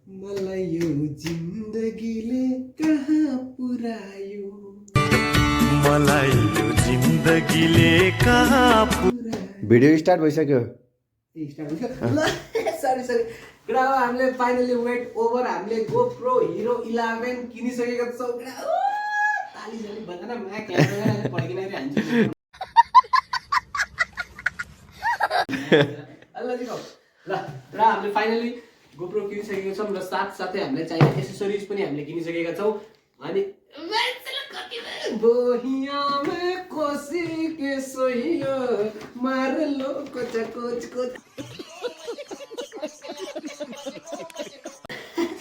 मलाई यो जिन्दगीले कहाँ पुर्यायो मलाई यो जिन्दगीले कहाँ भिडियो स्टार्ट भइसक्यो सरी ग्रा हामीले फाइनली वेट ओभर हामीले गोप्रो हिरो 11 किनिसकेका छौँ ताली जली बजाना मा क्यामेराले पड्किन हान्छु ल हामीले फाइनली गोप्रो किनिसकेका छौँ र साथसाथै हामीले चाहिने एसेसरिज पनि हामीले किनिसकेका छौँ अनि बोहिया में कोसी के सोहियो मार लो कोच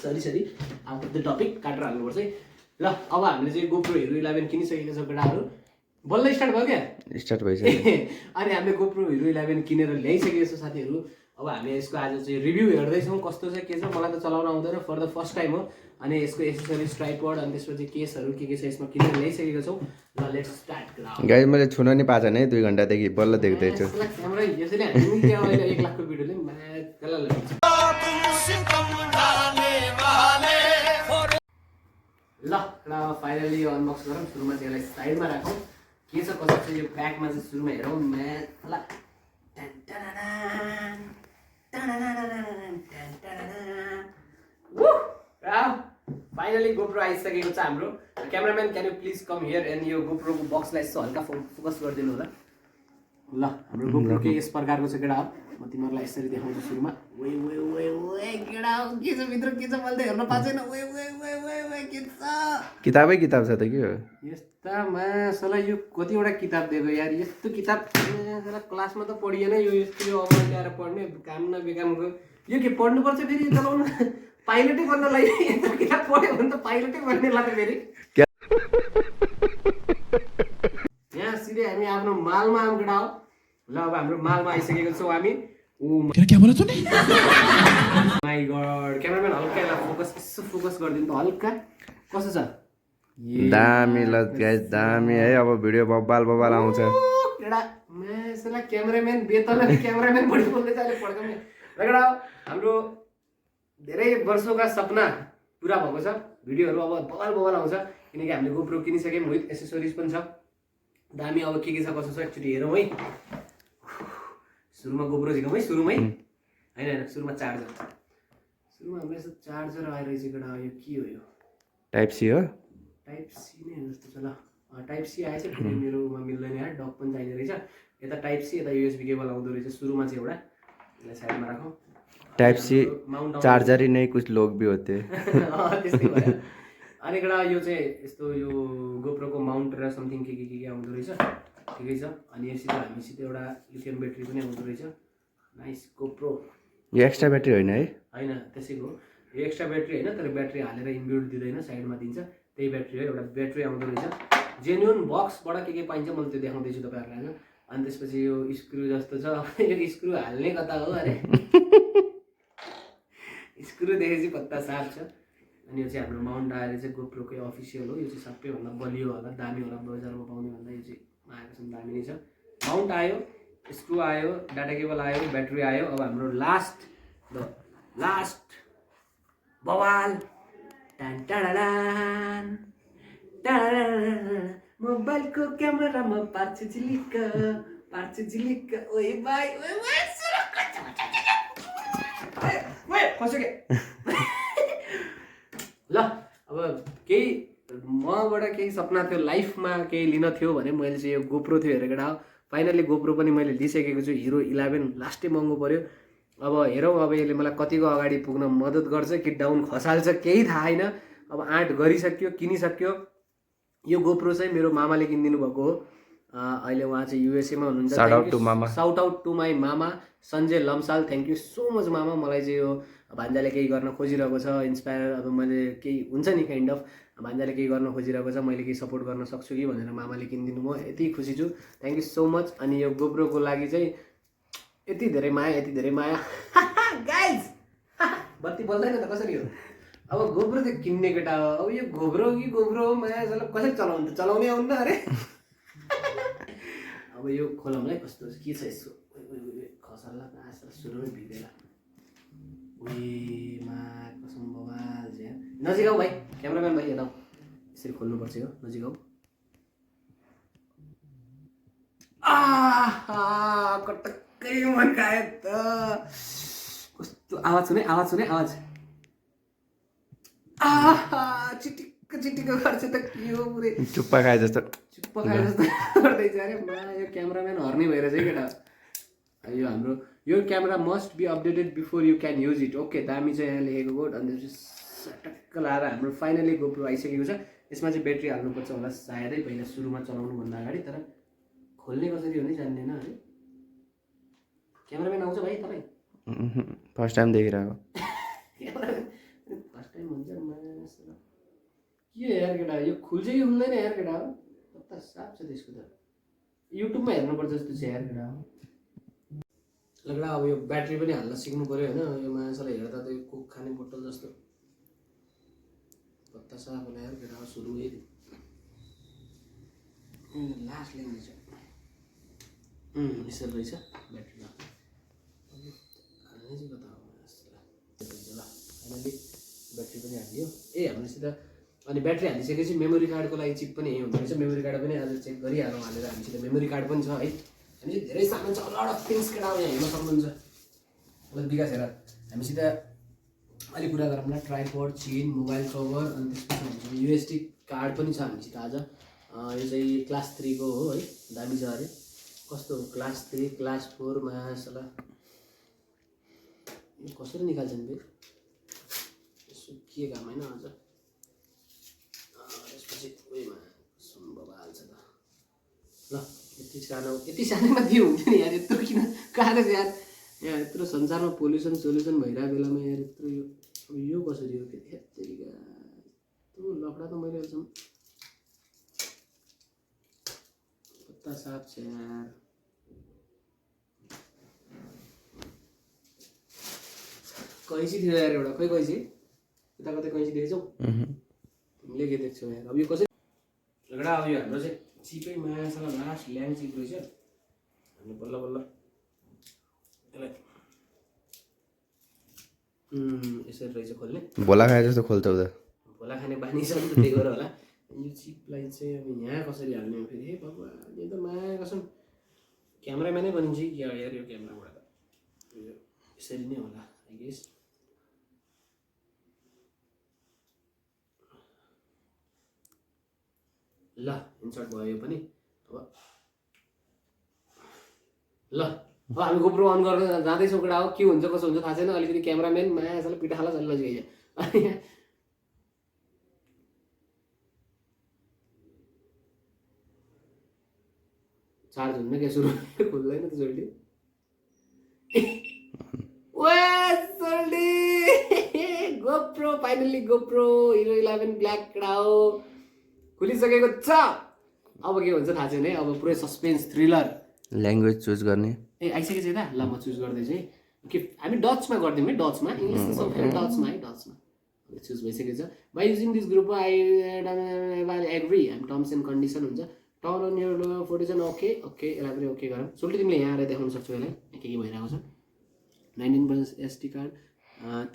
सरी आउट अफ द टपिक काटेर हाल्नुपर्छ है ल अब हामीले चाहिँ गोप्रो हिरो 11 किनिसकेका छौँ केटाहरू बल्ल स्टार्ट भयो क्या स्टार्ट भइसक्यो अनि हामीले गोप्रो हिरो 11 किनेर ल्याइसकेका छौँ साथीहरू अब हामी यसको आज चाहिँ रिभ्यू हेर्दैछौँ कस्तो छ के छ मलाई त चलाउन आउँदैन फर द फर्स्ट टाइम हो अनि यसको एसेसरिज ट्राइपड अनि त्यसपछि केसहरू के छ यसमा किनेर ल्याइसकेका छौँ ल लेट्स स्टार्ट गाइस मैले छुन नि पाएको छैन है 2 घण्टादेखि बल्ल देख्दैछु क्यामेरा यसैले हामी त्यहाँ अहिले 1 लाखको भिडियोले ल फाइनली यो अनबक्स गरौँ सुरुमा चाहिँ यसलाई साइडमा राखौँ के छ कसो छ यो ब्यागमा चाहिँ सुरुमा हेरौँ फाइनली गोप्रो आइसकेको छ हाम्रो cameraman can you please come here and यो गोप्रोको बक्सलाई यसो हल्का फोकस गरिदिनु होला ल हाम्रो गोप्रो के यस प्रकारको छ केटा म तिमीहरूलाई यसरी देखाउँछु सुरुमा वे केटा के छ भित्र के छ मैले त हेर्न पाएको छैन वे के छ किताबै किताब छ त के हो यस्ता मासला यो कतिवटा किताब दिएको यार यस्तो किताब क्लासमा त पढिएन यो यस्तो यो अब ल्याएर पढ्ने काम न बेकामको यो के पढ्नुपर्छ फेरि चलाउनु पाइलटै बन्नलाई यस्तो किताब पढ्यो भने त पाइलटै बन्ने लाग्छ फेरि यहाँ सिधै हामी आफ्नो मालमा आउँ केटा हो ल अब हाम्रो मालमा आइसकेको छौँ हामी क्या बोला तूने माय गॉड क्यामेराम्यान हल्का यसलाई फोकस गरिदिनु त हल्का कसो छ दामी ल गाइस दामी है अब भिडियो बब्बाल आउँछ केटा मेसला क्यामेराम्यान बेतन क्यामेराम्यान बढी बोल्दैछ अहिले पड्काउने केटा हाम्रो धेरै वर्षौंका सपना पुरा भएको छ भिडियोहरू अब बबाल आउँछ किनकि हामीले गोप्रो किनिसक्यौँ विथ एसेसरिज पनि छ दामी अब के छ कसो छ एकचोटि हेरौँ है सुरुमा गोप्रो झिकौँ है सुरुमै होइन सुरुमा चार्जर सुरुमा हाम्रो यस्तो चार्जर आइरहेछ केटा यो के हो यो टाइप सी हो टाइप सी नै जस्तो छ ल टाइप सी आएछ फेरि मेरोमा मिल्दैन यार डक पनि चाहिने रहेछ यता टाइप सी यता युएसबी केबल आउँदो रहेछ सुरुमा चाहिँ एउटा यसलाई साइडमा राखौँ टाइप सी चार्जर ही नहीं कुछ लोग भी होते त्यस्तै भयो अनि केटा यो चाहिँ यस्तो यो गोप्रोको माउन्ट र समथिङ के आउँदो रहेछ ठिकै छ अनि यसित हामीसित एउटा लिथियम ब्याट्री पनि आउँदो रहेछ नाइस गोप्रो यो एक्स्ट्रा ब्याट्री होइन है होइन त्यसैको यो एक्स्ट्रा ब्याट्री होइन तर ब्याट्री हालेर इनबिल्ट दिँदैन साइडमा दिन्छ त्यही ब्याट्री हो एउटा ब्याट्री आउँदो रहेछ जेन्युन बक्सबाट के पाइन्छ मैले त्यो देखाउँदैछु तपाईँहरूलाई आज अनि त्यसपछि यो स्क्रु जस्तो छ यो स्क्रु हाल्ने कता हो अरे स्क्रु देखेपछि पत्ता साफ छ अनि यो चाहिँ हाम्रो माउन्ट आएर चाहिँ गोप्रोकै अफिसियल हो यो चाहिँ सबैभन्दा बलियो होला दामी होला बजारमा पाउने भन्दा यो चाहिँ आएकोसम्म दामी नै छ माउन्ट आयो स्क्रु आयो डाटा केबल आयो ब्याट्री आयो अब हाम्रो लास्ट बवाल मोबाइलको क्यामेरामा पार्छ झिलिक्क ओए भाइ ल अब केही मबाट केही सपना थियो लाइफमा केही लिन थियो भने मैले चाहिँ यो गोप्रो थियो हेरेको हो फाइनली गोप्रो पनि मैले लिइसकेको छु हिरो 11 लास्टै महँगो पर्यो अब हेरौँ अब यसले मलाई कतिको अगाडि पुग्न मद्दत गर्छ कि डाउन खसाल्छ केही थाहा छैन अब आँट गरिसक्यो किनिसक्यो यो गोप्रो चाहिँ मेरो मामाले किनिदिनु भएको हो अहिले उहाँ चाहिँ युएसएमा हुनुहुन्छ साउट आउट टु माई मामा Sanjay Lamsal thank you so much मामा मलाई चाहिँ यो भान्जाले केही गर्न खोजिरहेको छ इन्सपायर अब मैले केही हुन्छ नि काइन्ड अफ भान्जाले केही गर्न खोजिरहेको छ मैले केही सपोर्ट गर्न सक्छु कि भनेर मामाले किनिदिनु म यति खुसी छु थ्याङ्क यू सो मच अनि यो गोप्रोको लागि चाहिँ यति धेरै माया गाइज बत्ती बोल्दैन त कसरी हो अब गोप्रो त किन्ने केटा हो अब यो गोप्रो माया कसरी चलाउने आउनु अरे अब यो खोलमलाई कस्तो के छ यसको खसल्ला सुरुमै भिग्दैन उही मा कसम नजिक आऊ भाइ, क्यामेराम्यान भाइ यता आऊ। यसरी खोल्नुपर्छ यो, नजिक आऊ। आहा कटक्कै मन खायो त। कस्तो आवाज सुने, आवाज सुने, आवाज। आहा चिटिक्क चिटिक्क गर्छ त के हो पुरै। चुप्पा खाए जस्तो खाए जस्तो गर्दैछ अरे मा यो क्यामेराम्यान हर्ने भएर चाहिँ केटा यो हाम्रो यो camera must be updated before you can use it okay दामी चाहिँ यहाँ लेखेको हो अनि टक्क लाएर हाम्रो फाइनली गोप्रो आइसकेको छ यसमा चाहिँ ब्याट्री हाल्नुपर्छ होला सायदै पहिला सुरुमा चलाउनुभन्दा अगाडि तर खोल्ने कसरी हो नि जान्दैन है क्यामेराम्यान आउँछ भाइ तपाईँ फर्स्ट टाइम देखिरहेको फर्स्ट टाइम हुन्छ के यार केटा यो खुल्छ कि खुल्दैन यार केटा हो कता साफ छ त्यसको त युट्युबमा हेर्नुपर्छ जस्तो छ यार केटा हो लगडा अब यो ब्याट्री पनि हाल्न सिक्नु पर्यो होइन यो मान्छेलाई हेर्दा त यो कोक खाने बोतल जस्तो पत्ता साफ होला यार केटा हो सुरु यही लास्ट ल्याङ्ग्वेज यसरी रहेछ ब्याट्रीमा हाल्ने चाहिँ कता हो ल फाइनली ब्याट्री पनि हालियो ए हामीसित अनि ब्याट्री हालिसकेपछि मेमोरी कार्डको लागि चिप पनि यही हुँदो रहेछ मेमोरी कार्ड पनि आज चेक गरिहालौँ हालेर हामीसित मेमोरी कार्ड पनि छ है हामी चाहिँ धेरै सामान छ लड अफ थिङ्स केटा यहाँ हेर्न सक्नुहुन्छ ल विकास हेर हामीसित अलिक कुरा गरौँ न ट्राइपोड चेन मोबाइल कभर अनि त्यसपछि हामीसित युएसडी कार्ड पनि छ हामीसित आज यो चाहिँ क्लास 3 को हो है दामी छ अरे कस्तो हो क्लास 3 क्लास 4 मा सला यो कसरी निकाल्छन् बे यसो के काम हैन आज त्यसपछि उयोमा सम्भव हाल्छ त ल यति सानोमा दियो हुन्थ्यो नि यार यत्रो किन कागज यार यहाँ यत्रो संसारमा पोल्युसन सोल्युसन भइरहेको बेलामा यार यत्रो यो कसरी हो के त्यतिका त्यो लफडा त मैले अहिलेसम्म पत्ता साफ छ यार कैँची थियो यार एउटा खै कैँची यता कतै कैँची देखेछौ तिमीले के देख्छौ यार अब यो कसरी एउटा अब यो हाम्रो चाहिँ चिपै मायासँग लास्ट ल्याङ चिप रहेछ हामी बल्ल बल्ल यसलाई यसरी रहेछ खोल्ने भोला खाए जस्तो खोल्छौ त भोला खाने बानी छ नि त त्यही भएर होला यो चिपलाई चाहिँ अब यहाँ कसरी हाल्ने फेरि हे भगवान् यो त माया कसम क्यामेराम्यानै बनिन्छ कि यार यो क्यामेराबाट त यो यसरी नै होला आई गेस ल इन्सर्ट भयो यो पनि अब ल अब हामी गोप्रो अन गर्न जाँदैछौँ केटा हो के हुन्छ कसो हुन्छ थाहा छैन अलिकति क्यामेराम्यान मायासँग पिठा खाला चल्न गइयो चार्ज हुन्न क्या सुरु खोल्दैन त जल्दी GoPro finally GoPro hero 11 black केटा हो खुलिसकेको छ अब के हुन्छ थाहा छैन है अब पुरै सस्पेन्स थ्रिलर ल्याङ्ग्वेज चुज गर्ने ए आइसकेको छ त ल म चुज गर्दैछु है के हामी डचमा गरिदिउँ है डचमा इङ्ग्लिस त सबैले डचमा है डचमा चुज भइसकेको छ by using this group I agree हामी टर्म्स एन्ड कन्डिसन हुन्छ टर्न अन यर फोटोजन ओके ओके यसलाई पनि ओके गरौँ सोल्टी तिमीले यहाँ आएर देखाउन सक्छौ यसलाई के भइरहेको छ 19% SD card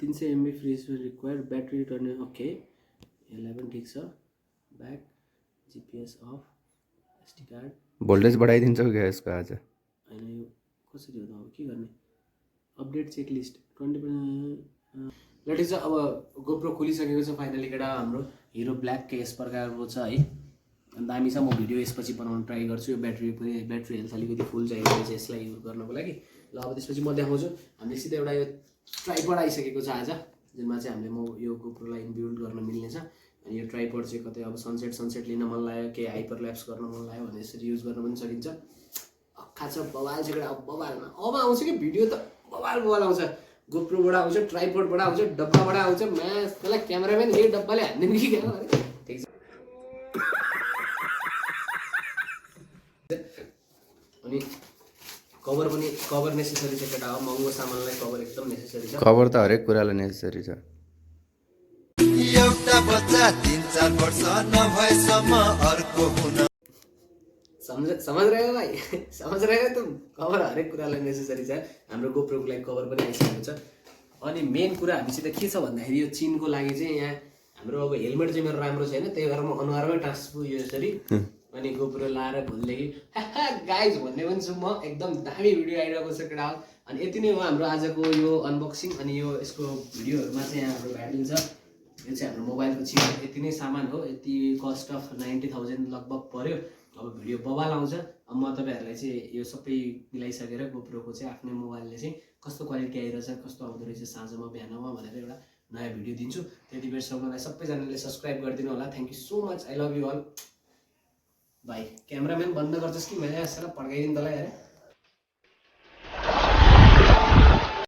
300 MB free require battery return okay यसलाई पनि ठिक छ back GPS off SD card voltage बढाइदिन्छौ क्या यसको आज होइन यो कसरी हो त अब के गर्ने अपडेट चेकलिस्ट 20% लेटेस्ट छ अब गोप्रो खुलिसकेको छ फाइनली केटा हाम्रो हिरो ब्ल्याक के यस प्रकारको छ है दामी छ म भिडियो यसपछि बनाउन ट्राई गर्छु यो ब्याट्री हेल्थ अलिकति फुल चाहिएको छ यसलाई युज गर्नको लागि ल अब त्यसपछि म देखाउँछु हामीले सिधै एउटा यो ट्राइपड आइसकेको छ आज जुनमा चाहिँ हामीले म यो गोप्रोलाई इनबिल्ड गर्न मिल्नेछ अनि यो ट्राइपड चाहिँ कतै अब सनसेट लिन मन लाग्यो केही हाइपर ल्याप्स गर्न मन लाग्यो भने यसरी युज गर्न पनि सकिन्छ अक्खा छ बवाल चाहिँ एउटा बवालमा अब आउँछ कि भिडियो त बवाल आउँछ गोप्रोबाट आउँछ ट्राइपडबाट आउँछ डब्बाबाट आउँछ त्यसलाई क्यामेराम्यान यही डब्बाले हान्दिनु कि क्या ठिक छ अनि कभर नेसेसरी छ केटा हो महँगो सामानलाई कभर एकदम नेसेसरी छ कभर त हरेक कुरालाई नेसेसरी छ एउटा बच्चा 3-4 वर्ष नभएसम्म अर्को हुन समझ रहे हो भाइ समझ रहे हो तुम कभर हरेक कुरालाई नेसेसरी छ हाम्रो गोप्रोको लागि कभर पनि आइसकेको छ अनि मेन कुरा हामीसित के छ भन्दाखेरि यो चिनको लागि चाहिँ यहाँ हाम्रो अब हेलमेट चाहिँ मेरो राम्रो छैन, त्यही भएर म अनुहारमै टाँस्छु यो यसरी। अनि गोप्रो लाएर भोलिदेखि गाइज भन्ने पनि छु म। एकदम दामी भिडियो आइरहेको छ केटा। अनि यति नै हो हाम्रो आजको यो अनबक्सिङ। अनि यो यसको भिडियोहरूमा चाहिँ हाम्रो भ्यालिन्छ। यो चाहिँ हाम्रो मोबाइलको चिप, यति नै सामान हो। यति कस्ट अफ 90,000 लगभग पर्यो। अब भिडियो बबाल आउँछ। अब म तपाईँहरूलाई चाहिँ यो सबै मिलाइसकेर गोप्रोको चाहिँ आफ्नै मोबाइलले चाहिँ कस्तो क्वालिटी आइरहेछ, कस्तो आउँदो रहेछ साँझमा बिहानमा भनेर एउटा नयाँ भिडियो दिन्छु। त्यति बेरसम्मलाई सबैजनाले सब्सक्राइब गरिदिनु होला। Thank you so much. I love you all. Bye. Cameraman बन्द गर्छस् कि मैले यसरी पड्काइदिनु तँलाई अरे।